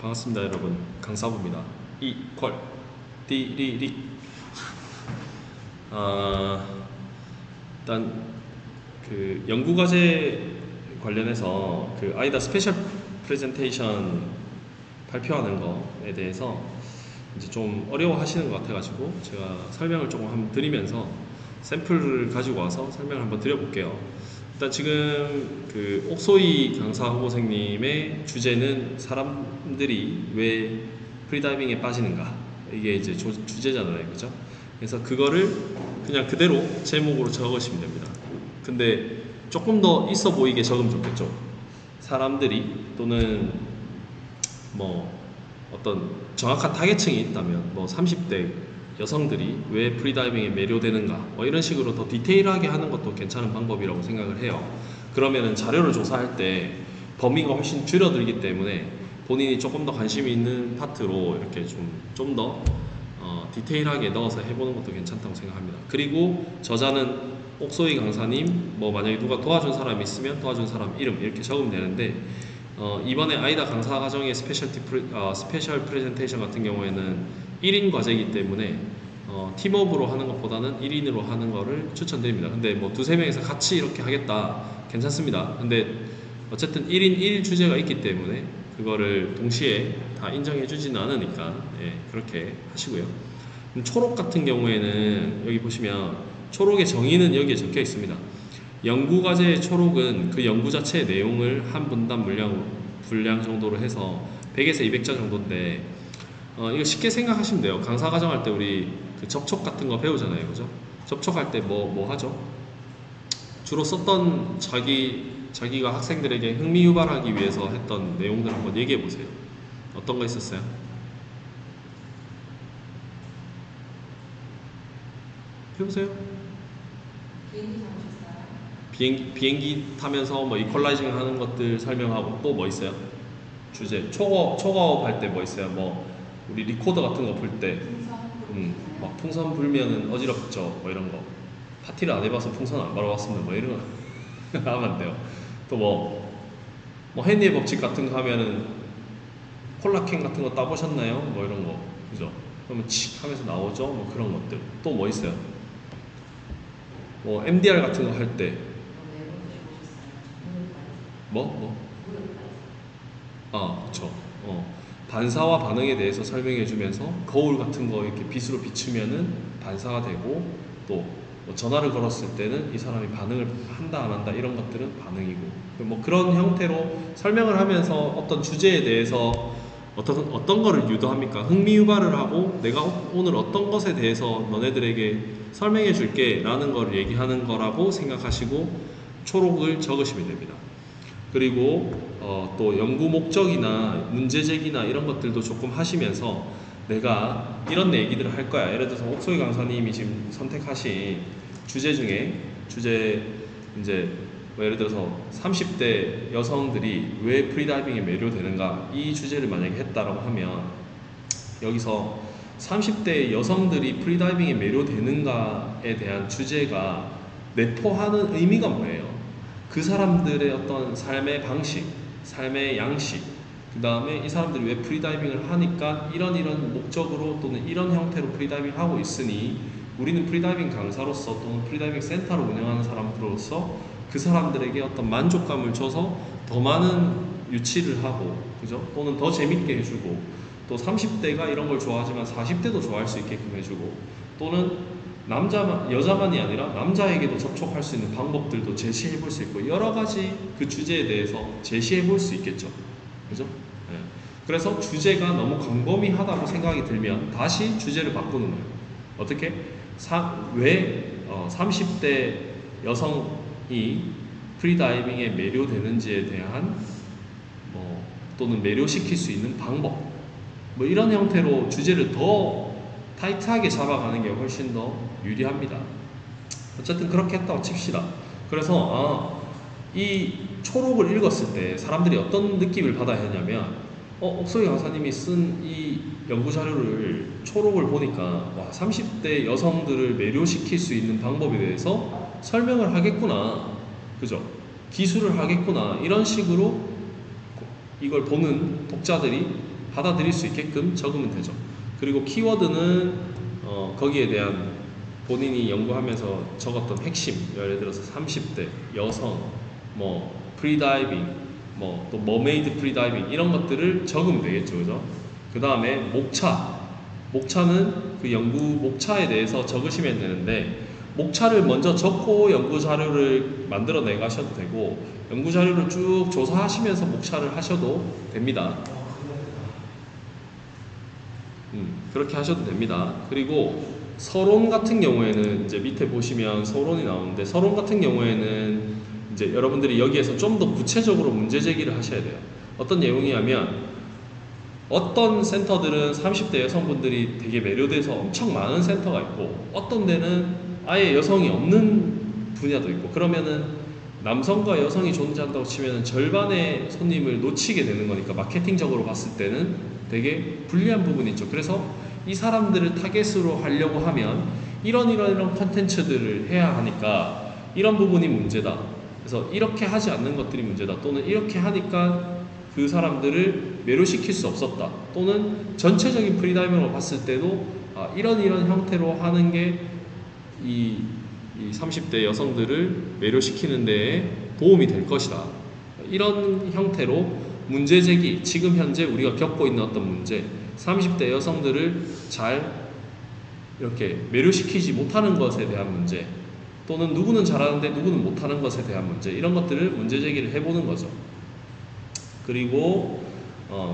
반갑습니다, 여러분. 강사부입니다. 이퀄 디리리. 일단 그 연구 과제 관련해서 그 아이다 스페셜 프레젠테이션 발표하는 거에 대해서 이제 좀 어려워하시는 것 같아가지고 제가 설명을 조금 한번 드리면서 샘플을 가지고 와서 설명을 한번 드려볼게요. 일단 지금 그 옥소이 강사 후보생님의 주제는 사람들이 왜 프리다이빙에 빠지는가, 이게 이제 주제잖아요, 그죠? 그래서 그거를 그냥 그대로 제목으로 적으시면 됩니다. 근데 조금 더 있어 보이게 적으면 좋겠죠. 사람들이 또는 뭐 어떤 정확한 타겟층이 있다면 뭐 30대 여성들이 왜 프리다이빙에 매료되는가, 뭐 이런 식으로 더 디테일하게 하는 것도 괜찮은 방법이라고 생각을 해요. 그러면은 자료를 조사할 때 범위가 훨씬 줄어들기 때문에 본인이 조금 더 관심이 있는 파트로 이렇게 좀 더 디테일하게 넣어서 해보는 것도 괜찮다고 생각합니다. 그리고 저자는 옥소희 강사님, 뭐 만약에 누가 도와준 사람이 있으면 도와준 사람 이름 이렇게 적으면 되는데, 이번에 아이다 강사 과정의 스페셜 프레젠테이션 같은 경우에는 1인 과제이기 때문에 팀업으로 하는 것보다는 1인으로 하는 거를 추천드립니다. 근데 뭐 두세 명이서 같이 이렇게 하겠다, 괜찮습니다. 근데 어쨌든 1인 1 주제가 있기 때문에 그거를 동시에 다 인정해 주지는 않으니까, 예, 그렇게 하시고요. 초록 같은 경우에는 여기 보시면 초록의 정의는 여기에 적혀 있습니다. 연구과제의 초록은 그 연구 자체의 내용을 한 분당 분량 정도로 해서 100에서 200자 정도인데, 이거 쉽게 생각하시면 돼요. 강사 과정할 때 우리 그 접촉 같은 거 배우잖아요, 그죠? 접촉할 때 뭐 하죠? 주로 썼던 자기가 학생들에게 흥미 유발하기 위해서 했던 내용들 한번 얘기해 보세요. 어떤 거 있었어요? 해보세요. 비행기 타면서 뭐 이퀄라이징 하는 것들 설명하고, 또 뭐 있어요? 주제 초과업 할 때 뭐 있어요? 뭐 우리 리코더 같은 거 불 때 막 풍선 불면은 어지럽죠, 뭐 이런 거. 파티를 안 해봐서 풍선 안 불어봤습니다, 뭐 이런 거 하면 안 돼요. 또 뭐 헨리의 법칙 같은 거 하면은 콜라캔 같은 거 따보셨나요? 뭐 이런 거, 그죠? 그러면 칙 하면서 나오죠, 뭐 그런 것들. 또 뭐 있어요? 뭐 MDR 같은 거 할 때 그쵸. 반사와 반응에 대해서 설명해 주면서 거울 같은 거 이렇게 빛으로 비추면은 반사가 되고, 또뭐 전화를 걸었을 때는 이 사람이 반응을 한다 안 한다 이런 것들은 반응이고, 뭐 그런 형태로 설명을 하면서 어떤 주제에 대해서 어떤 거를 유도합니까? 흥미 유발을 하고, 내가 오늘 어떤 것에 대해서 너네들에게 설명해 줄게 라는 걸 얘기하는 거라고 생각하시고 초록을 적으시면 됩니다. 그리고 또 연구 목적이나 문제 제기나 이런 것들도 조금 하시면서 내가 이런 얘기들을 할 거야. 예를 들어서 옥소희 강사님이 지금 선택하신 주제 중에 이제 뭐 예를 들어서 30대 여성들이 왜 프리다이빙에 매료되는가, 이 주제를 만약에 했다라고 하면 여기서 30대 여성들이 프리다이빙에 매료되는가에 대한 주제가 내포하는 의미가 뭐예요? 그 사람들의 어떤 삶의 방식, 삶의 양식, 그 다음에 이 사람들이 왜 프리다이빙을 하니까 이런 목적으로 또는 이런 형태로 프리다이빙 하고 있으니 우리는 프리다이빙 강사로서 또는 프리다이빙 센터를 운영하는 사람들로서 그 사람들에게 어떤 만족감을 줘서 더 많은 유치를 하고, 그죠? 또는 더 재밌게 해주고, 또 30대가 이런 걸 좋아하지만 40대도 좋아할 수 있게끔 해주고, 또는 여자만이 아니라 남자에게도 접촉할 수 있는 방법들도 제시해 볼 수 있고, 여러 가지 그 주제에 대해서 제시해 볼 수 있겠죠, 그죠? 네. 그래서 주제가 너무 광범위하다고 생각이 들면 다시 주제를 바꾸는 거예요. 어떻게? 왜 30대 여성이 프리다이빙에 매료되는지에 대한 또는 매료시킬 수 있는 방법, 뭐 이런 형태로 주제를 더 타이트하게 잡아가는 게 훨씬 더 유리합니다. 어쨌든 그렇게 했다고 칩시다. 그래서 이 초록을 읽었을 때 사람들이 어떤 느낌을 받아야 하냐면, 옥소희 강사님이 쓴 이 연구 자료를 초록을 보니까 와, 30대 여성들을 매료시킬 수 있는 방법에 대해서 설명을 하겠구나, 그죠? 기술을 하겠구나, 이런 식으로 이걸 보는 독자들이 받아들일 수 있게끔 적으면 되죠. 그리고 키워드는 거기에 대한 본인이 연구하면서 적었던 핵심, 예를 들어서 30대 여성, 뭐 프리다이빙, 뭐 또 머메이드 프리다이빙 이런 것들을 적으면 되겠죠, 그죠? 그 다음에 목차는 그 연구 목차에 대해서 적으시면 되는데, 목차를 먼저 적고 연구 자료를 만들어내 가셔도 되고, 연구 자료를 쭉 조사하시면서 목차를 하셔도 됩니다. 그렇게 하셔도 됩니다. 그리고 서론 같은 경우에는 이제 밑에 보시면 서론이 나오는데, 서론 같은 경우에는 이제 여러분들이 여기에서 좀 더 구체적으로 문제 제기를 하셔야 돼요. 어떤 내용이냐면, 어떤 센터들은 30대 여성분들이 되게 매료돼서 엄청 많은 센터가 있고, 어떤 데는 아예 여성이 없는 분야도 있고, 그러면은 남성과 여성이 존재한다고 치면은 절반의 손님을 놓치게 되는 거니까 마케팅적으로 봤을 때는 되게 불리한 부분이 있죠. 그래서 이 사람들을 타겟으로 하려고 하면 이런 컨텐츠들을 해야 하니까 이런 부분이 문제다. 그래서 이렇게 하지 않는 것들이 문제다. 또는 이렇게 하니까 그 사람들을 매료시킬 수 없었다. 또는 전체적인 프리다이빙을 봤을 때도 이런 형태로 하는 게 이 30대 여성들을 매료시키는 데에 도움이 될 것이다. 이런 형태로 문제 제기, 지금 현재 우리가 겪고 있는 어떤 문제, 30대 여성들을 잘 이렇게 매료시키지 못하는 것에 대한 문제, 또는 누구는 잘하는데 누구는 못하는 것에 대한 문제, 이런 것들을 문제 제기를 해보는 거죠. 그리고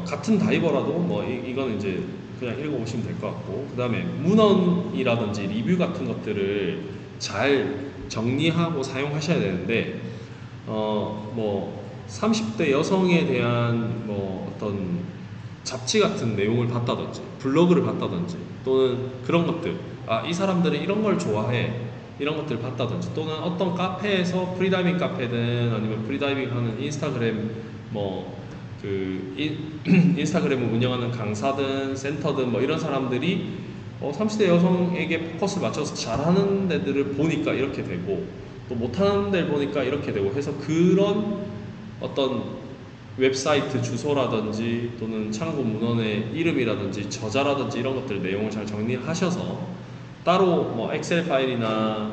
같은 다이버라도 뭐 이거는 이제 그냥 읽어보시면 될 것 같고, 그 다음에 문헌이라든지 리뷰 같은 것들을 잘 정리하고 사용하셔야 되는데, 뭐 30대 여성에 대한 뭐 어떤 잡지 같은 내용을 봤다든지 블로그를 봤다든지, 또는 그런 것들, 이 사람들은 이런 걸 좋아해, 이런 것들을 봤다든지, 또는 어떤 카페에서 프리다이빙 카페든 아니면 프리다이빙 하는 인스타그램 인스타그램을 운영하는 강사든 센터든 뭐 이런 사람들이 30대 여성에게 포커스를 맞춰서 잘하는 데들을 보니까 이렇게 되고, 또 못하는 데를 보니까 이렇게 되고 해서, 그런 어떤 웹사이트 주소라든지 또는 참고 문헌의 이름이라든지 저자라든지 이런 것들 내용을 잘 정리하셔서 따로 뭐 엑셀 파일이나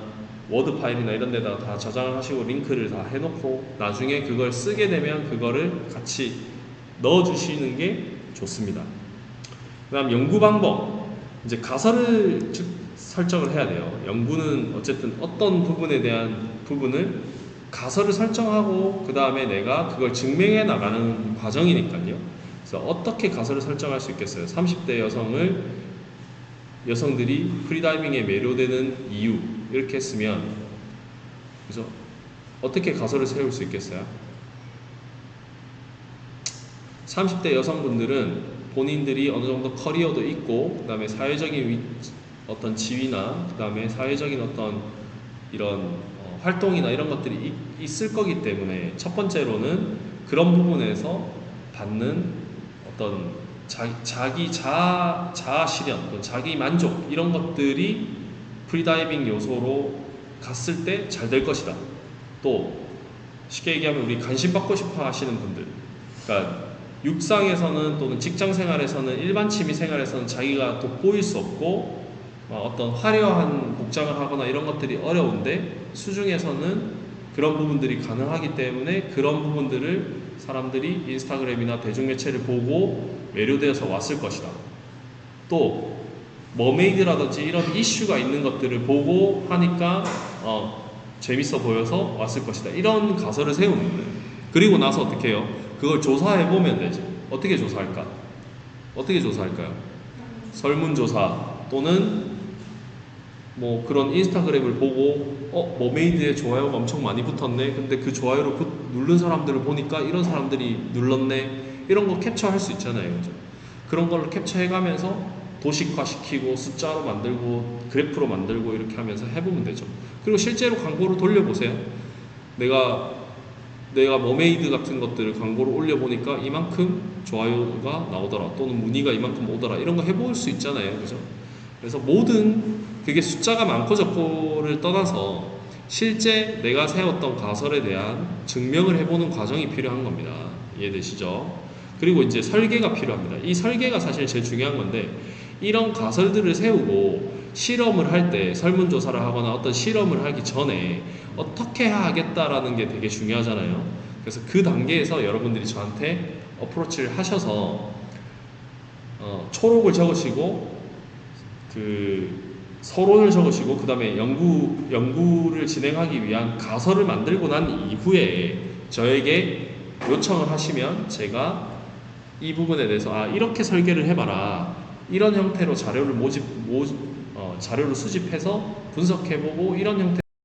워드 파일이나 이런 데다가 다 저장을 하시고 링크를 다 해놓고 나중에 그걸 쓰게 되면 그거를 같이 넣어주시는 게 좋습니다. 그 다음 연구 방법, 이제 가설을 설정을 해야 돼요. 연구는 어쨌든 어떤 부분에 대한 부분을 가설을 설정하고 그 다음에 내가 그걸 증명해 나가는 과정이니까요. 그래서 어떻게 가설을 설정할 수 있겠어요? 30대 여성들이 프리다이빙에 매료되는 이유, 이렇게 했으면, 그래서 어떻게 가설을 세울 수 있겠어요? 30대 여성분들은 본인들이 어느 정도 커리어도 있고, 그 다음에 사회적인 어떤 지위나 그 다음에 사회적인 어떤 이런 활동이나 이런 것들이 있을 거기 때문에, 첫 번째로는 그런 부분에서 받는 어떤 자기 자아 실현, 또 자기 만족, 이런 것들이 프리다이빙 요소로 갔을 때 잘 될 것이다. 또 쉽게 얘기하면 우리 관심 받고 싶어 하시는 분들, 그러니까 육상에서는 또는 직장 생활에서는, 일반 취미 생활에서는 자기가 돋보일 수 없고 어떤 화려한 복장을 하거나 이런 것들이 어려운데, 수중에서는 그런 부분들이 가능하기 때문에 그런 부분들을 사람들이 인스타그램이나 대중매체를 보고 매료되어서 왔을 것이다. 또 머메이드라든지 이런 이슈가 있는 것들을 보고 하니까 재밌어 보여서 왔을 것이다. 이런 가설을 세우는 거예요. 그리고 나서 어떻게 해요? 그걸 조사해 보면 되지. 어떻게 조사할까? 어떻게 조사할까요? 설문조사, 또는 뭐 그런 인스타그램을 보고 머메이드에 좋아요가 엄청 많이 붙었네. 근데 그 좋아요를 누른 사람들을 보니까 이런 사람들이 눌렀네. 이런 거 캡처할 수 있잖아요, 그죠? 그런 걸 캡처해가면서 도식화시키고 숫자로 만들고 그래프로 만들고 이렇게 하면서 해보면 되죠. 그리고 실제로 광고를 돌려보세요. 내가 머메이드 같은 것들을 광고로 올려보니까 이만큼 좋아요가 나오더라, 또는 문의가 이만큼 오더라, 이런 거 해볼 수 있잖아요, 그죠? 그래서 모든 그게 숫자가 많고 적고를 떠나서 실제 내가 세웠던 가설에 대한 증명을 해보는 과정이 필요한 겁니다. 이해되시죠? 그리고 이제 설계가 필요합니다. 이 설계가 사실 제일 중요한 건데, 이런 가설들을 세우고 실험을 할 때, 설문조사를 하거나 어떤 실험을 하기 전에 어떻게 하겠다라는 게 되게 중요하잖아요. 그래서 그 단계에서 여러분들이 저한테 어프로치를 하셔서 초록을 적으시고 그 서론을 적으시고 그 다음에 연구를 진행하기 위한 가설을 만들고 난 이후에 저에게 요청을 하시면 제가 이 부분에 대해서 이렇게 설계를 해봐라, 이런 형태로 자료를 자료를 수집해서 분석해보고 이런 형태